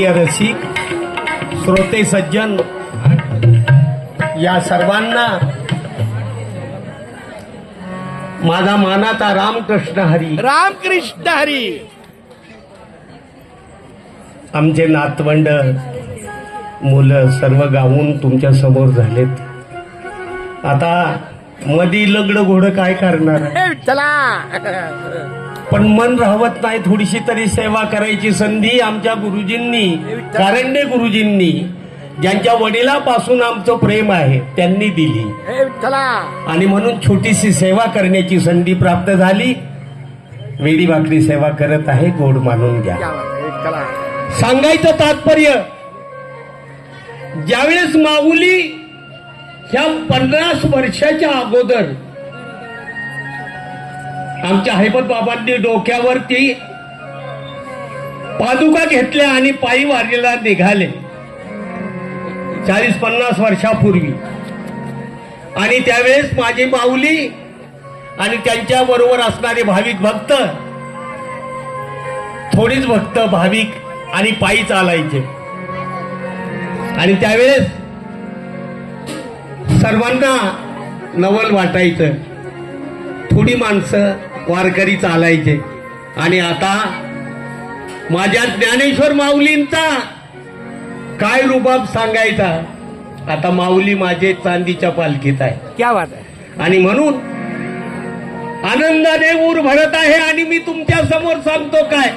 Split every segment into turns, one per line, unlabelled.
प्रिय रसिक श्रोते सज्जन या सर्वांना माझा मानाचा रामकृष्ण हरी.
रामकृष्ण हरी.
आमचे नातवंड मुलं सर्व गावून तुमच्या समोर झालेत. आता मधी लग्न घोडं काय करणार,
चला.
पण मन राहवत नाही. थोडीशी तरी सेवा करायची संधी आमच्या गुरुजींनी, कारंडे गुरुजींनी, ज्यांच्या वडिलापासून आमचं प्रेम आहे, त्यांनी दिली.
चला.
आणि म्हणून छोटीशी सेवा करण्याची संधी प्राप्त झाली. वेडी भाकरी सेवा करत आहे, गोड मानून घ्या.
चला.
सांगायचं तात्पर्य, ज्यावेळेस माऊली ह्या 50 वर्षाच्या अगोदर आमच्या हैबत बाबांनी डोक्यावरती पादुका घेतल्या आणि पायी वारीला निघाले 40-50 वर्षापूर्वी. आणि त्यावेळेस माझी माऊली आणि त्यांच्या बरोबर असणारे भाविक भक्त, थोडीच भक्त भाविक आणि पायी चालायचे. आणि त्यावेळेस सर्वांना नवल वाटायचं, थोडी माणसं वारकरी चालायचे. आणि आता माझ्या ज्ञानेश्वर माऊलींचा काय रुबाब सांगायचा. आता माऊली माझे चांदीच्या पालखीत आहे.
क्या बात आहे.
आणि म्हणून आनंदाने ऊर भरत आहे. आणि मी तुमच्या समोर सांगतो काय,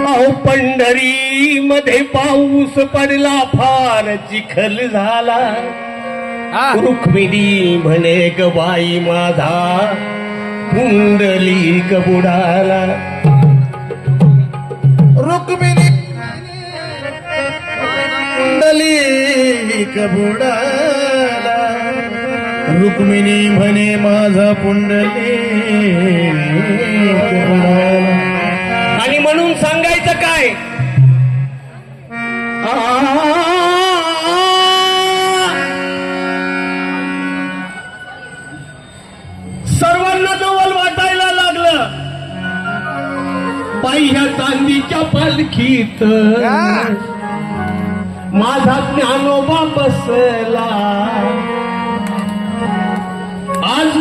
अहो पंढरी मध्ये पाऊस पडला, फार चिखल झाला. रुक्मिणी म्हणे ग बाई माझा पुंडलिक बुडाला.
रुक्मिणी पुंडलिक बुडाला. रुक्मिणी म्हणे माझा पुंडलिक बुडाला.
आणि म्हणून सांगायचं काय, सर्वांना नवल वाटायला लागलं. बाई ह्या चांदीच्या पालखीत माझा ज्ञानोबा बसला. आज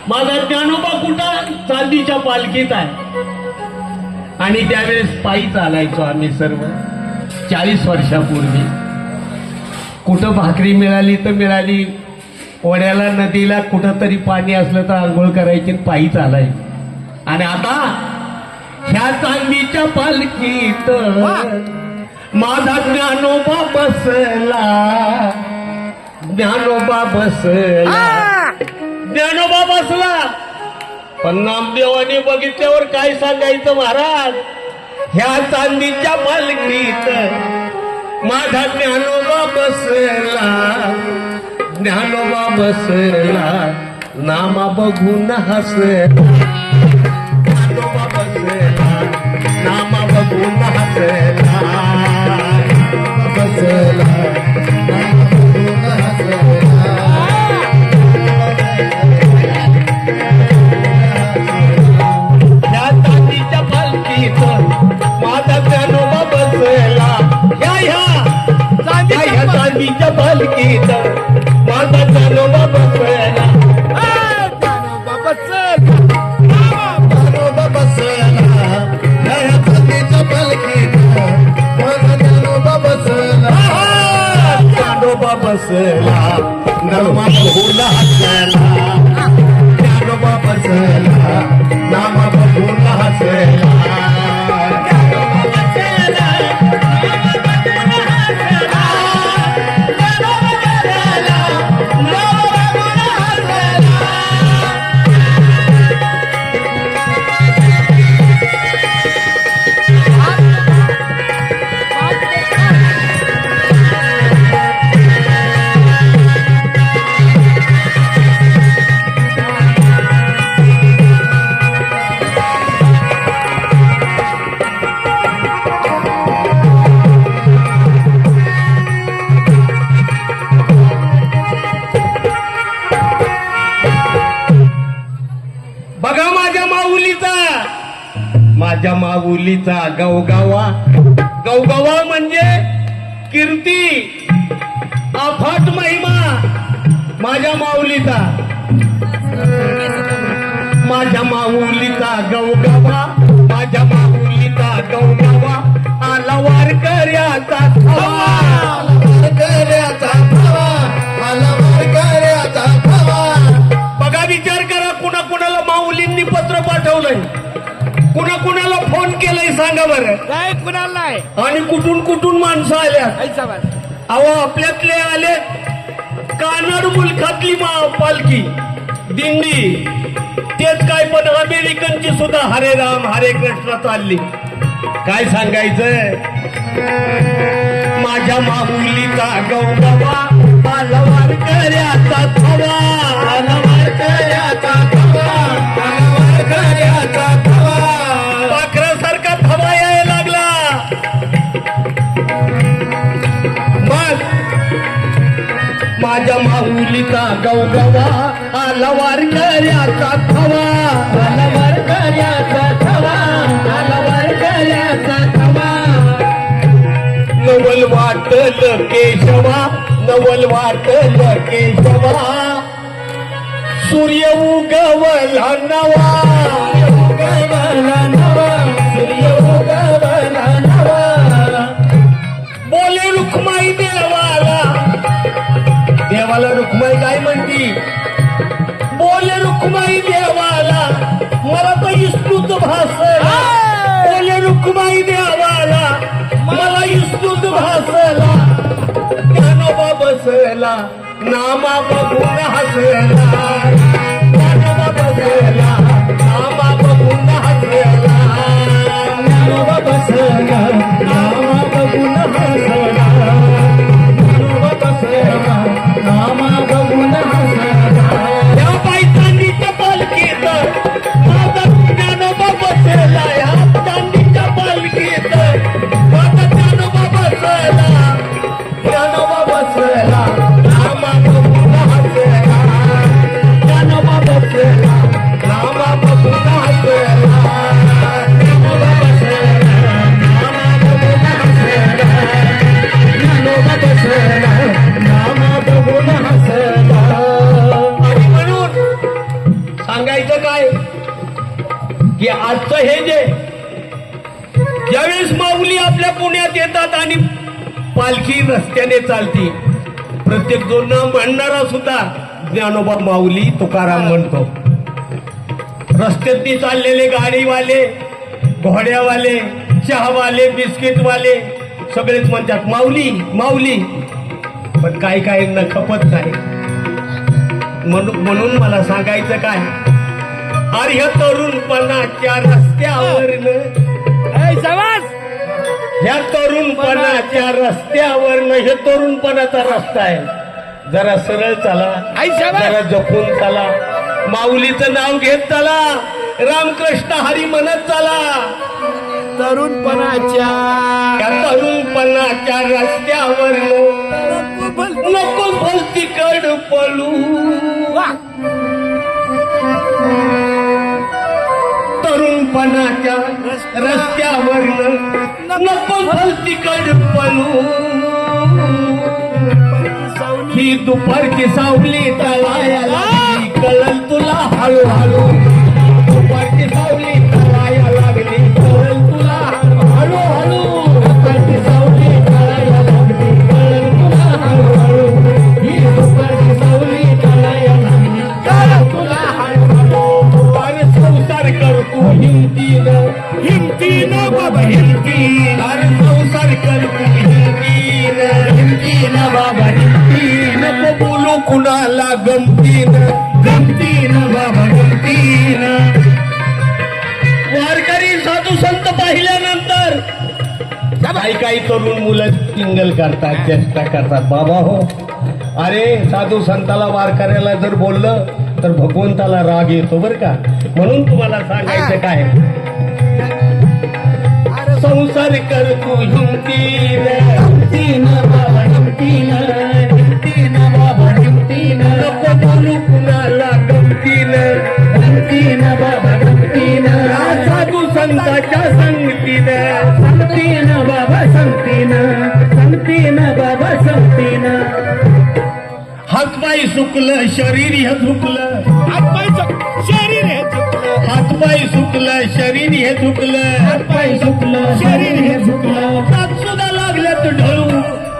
माझा ज्ञानोबा कुठं, चांदीच्या पालखीत आहे. आणि त्यावेळेस पायी चालायचो आम्ही सर्व 40 वर्षापूर्वी. कुठं भाकरी मिळाली तर मिळाली, ओढ्याला नदीला कुठं तरी पाणी असलं तर आंघोळ करायची, पायी चालायची. आणि आता ह्या चांदीच्या पालखीत माझा ज्ञानोबा बसला. ज्ञानोबा बसला. ज्ञानोबा बसला. पण नामदेवाने बघितल्यावर काय सांगायचं महाराज, ह्या चांदीच्या पालखीत माझा ज्ञानोबा बसला. ज्ञानोबा बसला. नामा बघून हसला. ज्ञानोबा बसला. नामा बघून हसला.
बसला.
माझा ज्ञानोबा बसला. ह्या चांदीच्या पालखीत माझा ज्ञानोबा बसला.
ज्ञानोबा बसला. ह्या चांदीच्या पालखीत माझा ज्ञानोबा बसला.
ज्ञानोबा बसला. नामा बघून हसला. ज्ञानोबा बसला. नामा बघून हसला. माझ्या माऊलीचा गवगावा. गवगावा म्हणजे कीर्ती, अफाट महिमा माझ्या माऊलीचा. माझ्या माऊलीचा गवगावा, माझ्या माऊलीचा गवगावा, आला वारकऱ्याचा थवा.
वारकऱ्याचा थवा, आला वारकऱ्याचा थवा.
बघा, विचार करा, कुणाला माऊलींनी पत्र पाठवलंय, कुणाला फोन केलाय सांगा बरं.
काय कुणाला नाही
आणि कुठून माणसं आल्या.
ऐसा बस.
अहो, आपल्यातले आले कानड मुलखातली पालखी दिंडी, तेच काय पण अमेरिकनची सुद्धा हरे राम हरे कृष्ण चालली. काय सांगायचं. माझ्या माऊलीचा गवगवा, आला वारकऱ्याचा थवा, आला वारकऱ्याचा थवा, आला वारकऱ्याचा थवा. पाखरासारखा थवा यायला लागला. मग माझ्या माऊलीचा गवगवा, आला वारकऱ्याचा थवा, आला वारकऱ्याचा थवा, आला वारकऱ्याचा थवा. नवल वाटल केशवा, नवल वाटल केशवा, सूर्य उगवला नवा, उगवला नवा, सूर्य उगवला नवा. बोले रुक्माई देवाला, देवाला रुक्माई काय म्हणती. बोले रुक्माई देवाला, मला तर इस्तुत भासला. बोले रुक्माई देवाला, मला इस्तुत भासला. ज्ञानोबा बसला, नामा बघून हसला. ज्ञानोबा बसला, नामा बघून हसला. ज्ञानोबा बसला, नामा बघून हसला. ज्ञानोबा बसला, नामा बघून हसला. या पायतांनीच्या पालखीत माझा ज्ञानोबा बसला. या चांदीच्या पालखीत माझा ज्ञानोबा बसला. ज्ञानोबा बसला, नामा बघून हसला. ज्ञानोबा बसला, नामा बघून हसला. ज्ञानोबा बसला, नामा बघून हसला. ज्ञानोबा बसला, नामा बघून हसला. आणि म्हणून सांगायचं काय की आजचं हे जे ज्यावेळेस माऊली आपल्या पुण्यात येतात आणि पालखी रस्त्याने चालती, प्रत्येक दोन म्हणणारा सुद्धा ज्ञानोबा माऊली तुकाराम म्हणतो. रस्त्यातनी चाललेले गाडीवाले, घोड्यावाले, चहावाले, बिस्किटवाले सगळेच म्हणतात माऊली माऊली. पण काय न खपत नाही. म्हणून मला सांगायचं काय, अरे ह्या तरुणपणाच्या रस्त्यावरनं,
ऐसा बस.
ह्या तरुणपणाच्या रस्त्यावरनं, हे तरुणपणाचा रस्ता आहे. जरा सरळ चला,
ऐसा बस.
जरा जपून चला, माऊलीचं नाव घेत चला, रामकृष्ण हरी म्हणत चला.
तरुणपणाच्या
त्या तरुणपणाच्या रस्त्यावरनं नको भलतीकड पळू.
वा.
तरुणपणाच्या रस्त्यावरनं नको भलतीकड पळू. ही दुपारची सावली तळाया लागली, कळल तुला हळूहळू. दुपारची सावली तळाया लागली, कळल तुला हळूहळू. दुपारची सावली तळाया लागली, कळल तुला हळूहळू. ही दुपारची सावली तळाया लागली, कळल तुला हळूहळू. अरे संसार कर तू हिमतीनं, हिमतीनं बाबा हिमतीनं. अरे संसार कर तू हिमतीनं, हिमतीनं बाबा हिमतीनं. नको बोलू कुणाला गमतीनं, गमतीनं बाबा गमतीनं. वारकरी साधू संत पाहिल्यानंतर काही तरुण मुलं टिंगल करतात, चेष्टा करतात. बाबा हो, अरे साधू संताला वारकऱ्याला जर बोललं तर भगवंताला राग येतो बर का. म्हणून तुम्हाला सांगायचं काय, संसार कर तू हिमतीनं, हिमतीनं बाबा हिमतीनं, हिमतीनं बाबा हिमतीनं. नको बोलू कुणाला गमतीनं, गमतीनं बाबा गमतीनं. साधू संताच्या हातपाय सुकलं शरीर हे झुकलं,
हातपाय शरीर हे झुकलं,
हातपाय सुकलं शरीर हे झुकलं,
हातपाय सुकलं शरीर हे झुकलं.
दात सुद्धा लागल्यात ढळू,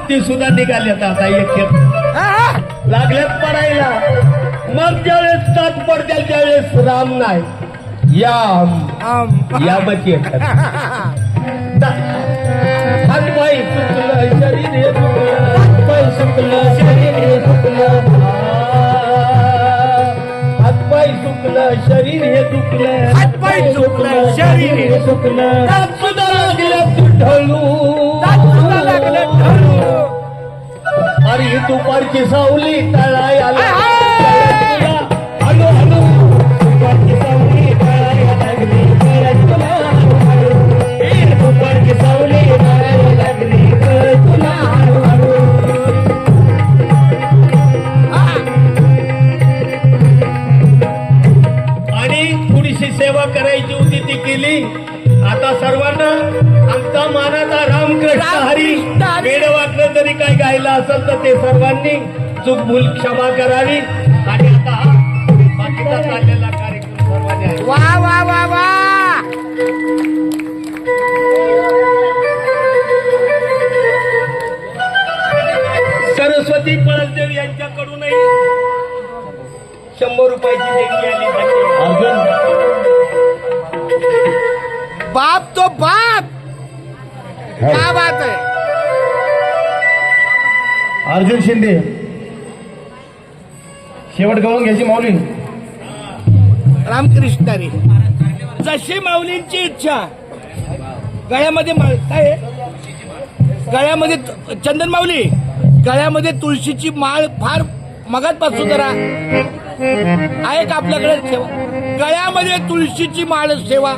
ते सुद्धा निघाल्यात आता एक एक
हा,
लागल्यात पडायला. मग ज्यावेळेस दात पडत्याल त्यावेळेस राम नाही यामच येतात. हातपाय सुकलं शरीर हे झुकलं, हातपाय सुकलं शरीर हे झुकलं, हातपाय सुकलं शरीर हे झुकलं,
हातपाय सुकलं शरीर हे
झुकलं. दात सुद्धा लागल्यात ढळू,
दात सुद्धा लागलं ढळू.
अरे दुपारची सावली तळाय आला, हळू हळू दुपारची सावली तळायला लागली, तुला हळू, दुपारची सावली तळायला लागली, तुला हळू. आणि थोडीशी सेवा करायची होती ती केली. आता सर्वांना आमचा मानाचा रामकृष्ण हरी वेड वाटलं तरी काही गायला असेल तर ते सर्वांनी चूक भूल क्षमा करावी. आणि आता हा बाकीचा चाललेला कार्यक्रम सर्वांनी आहे.
वा वा वा वा.
सरस्वती पळसदेव यांच्याकडूनही 100 रुपयाची देणगी आली पाहिजे.
बाप तो बाप. क्या बात है.
अर्जुन शिंदे शेवट गवळून घ्यायची माऊली.
रामकृष्ण रे. जशी माऊलींची इच्छा. गळ्यामध्ये काय आहे? गळ्यामध्ये चंदन माऊली, गळ्यामध्ये तुळशीची माळ फार मगातपासून जरा आहे का आपल्याकडे ठेवा. गळ्यामध्ये तुळशीची माळ ठेवा.